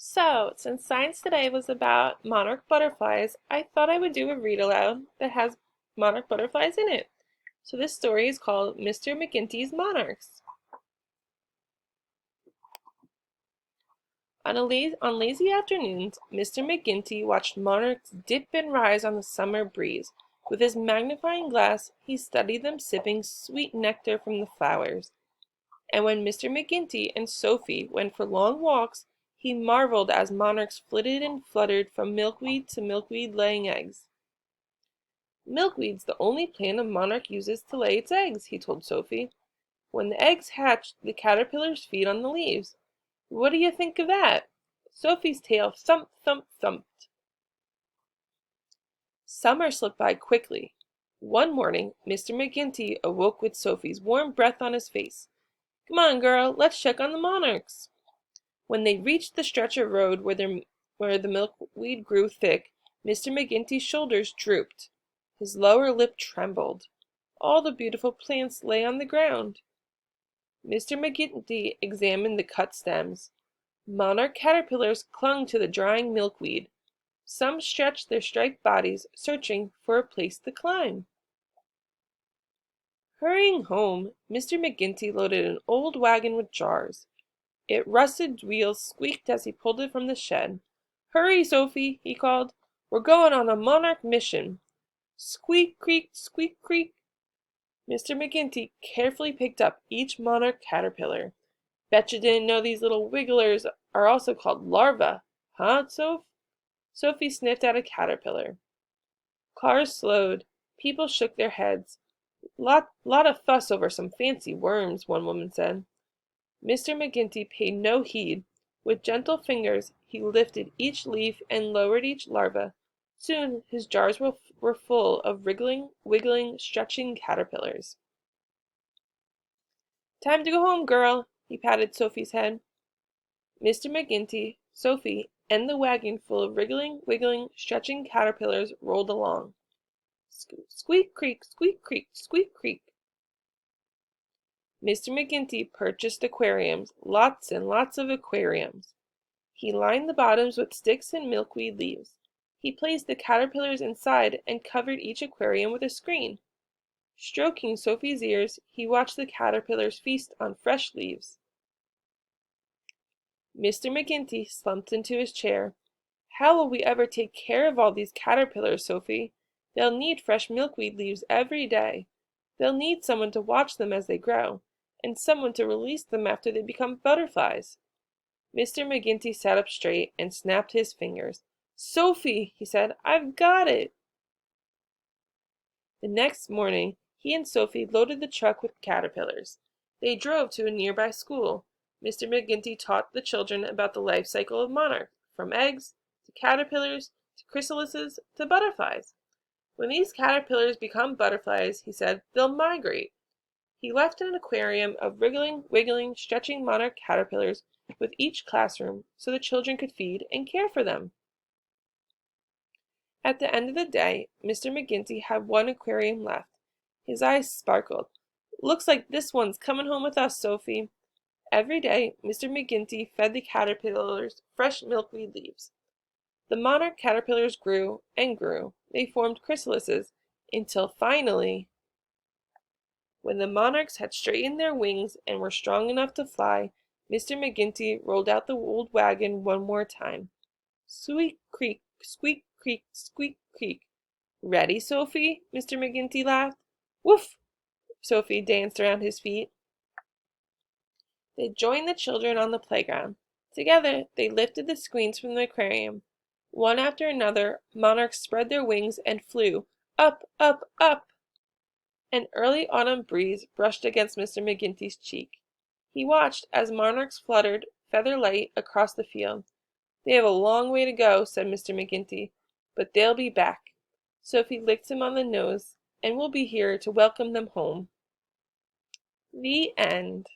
So, since science today was about monarch butterflies, I thought I would do a read aloud that has monarch butterflies in it. So this story is called Mr. McGinty's Monarchs. On lazy afternoons, Mr. McGinty watched monarchs dip and rise on the summer breeze. With his magnifying glass, he studied them sipping sweet nectar from the flowers. And when Mr. McGinty and Sophie went for long walks, he marveled as monarchs flitted and fluttered from milkweed to milkweed laying eggs. Milkweed's the only plant a monarch uses to lay its eggs, he told Sophie. When the eggs hatch, the caterpillars feed on the leaves. What do you think of that? Sophie's tail thumped, thumped, thumped. Summer slipped by quickly. One morning, Mr. McGinty awoke with Sophie's warm breath on his face. Come on, girl, let's check on the monarchs. When they reached the stretch of road where the milkweed grew thick, Mr. McGinty's shoulders drooped. His lower lip trembled. All the beautiful plants lay on the ground. Mr. McGinty examined the cut stems. Monarch caterpillars clung to the drying milkweed. Some stretched their striped bodies, searching for a place to climb. Hurrying home, Mr. McGinty loaded an old wagon with jars. Its rusted wheels squeaked as he pulled it from the shed. Hurry, Sophie, he called. We're going on a monarch mission. Squeak, creak, squeak, creak. Mr. McGinty carefully picked up each monarch caterpillar. Bet you didn't know these little wigglers are also called larvae, huh, Soph? Sophie sniffed at a caterpillar. Cars slowed. People shook their heads. Lot of fuss over some fancy worms, one woman said. Mr. McGinty paid no heed. With gentle fingers, he lifted each leaf and lowered each larva. Soon his jars were full of wriggling, wiggling, stretching caterpillars. Time to go home, girl, he patted Sophie's head. Mr. McGinty, Sophie, and the wagon full of wriggling, wiggling, stretching caterpillars rolled along. Squeak, creak, squeak, creak, squeak, creak. Mr. McGinty purchased aquariums, lots and lots of aquariums. He lined the bottoms with sticks and milkweed leaves. He placed the caterpillars inside and covered each aquarium with a screen. Stroking Sophie's ears, he watched the caterpillars feast on fresh leaves. Mr. McGinty slumped into his chair. How will we ever take care of all these caterpillars, Sophie? They'll need fresh milkweed leaves every day. They'll need someone to watch them as they grow, and someone to release them after they become butterflies. Mr. McGinty sat up straight and snapped his fingers. Sophie, he said, I've got it. The next morning, he and Sophie loaded the truck with caterpillars. They drove to a nearby school. Mr. McGinty taught the children about the life cycle of monarchs, from eggs to caterpillars to chrysalises to butterflies. When these caterpillars become butterflies, he said, they'll migrate. He left an aquarium of wriggling, wiggling, stretching monarch caterpillars with each classroom so the children could feed and care for them. At the end of the day, Mr. McGinty had one aquarium left. His eyes sparkled. Looks like this one's coming home with us, Sophie. Every day, Mr. McGinty fed the caterpillars fresh milkweed leaves. The monarch caterpillars grew and grew. They formed chrysalises until finally, when the monarchs had straightened their wings and were strong enough to fly, Mr. McGinty rolled out the old wagon one more time. Squeak, creak, squeak, creak, squeak, creak. Ready, Sophie? Mr. McGinty laughed. Woof! Sophie danced around his feet. They joined the children on the playground. Together, they lifted the screens from the aquarium. One after another, monarchs spread their wings and flew, up, up, up. An early autumn breeze brushed against Mr. McGinty's cheek. He watched as monarchs fluttered, feather light, across the field. They have a long way to go, said Mr. McGinty, but they'll be back. Sophie licked him on the nose, and we'll be here to welcome them home. The end.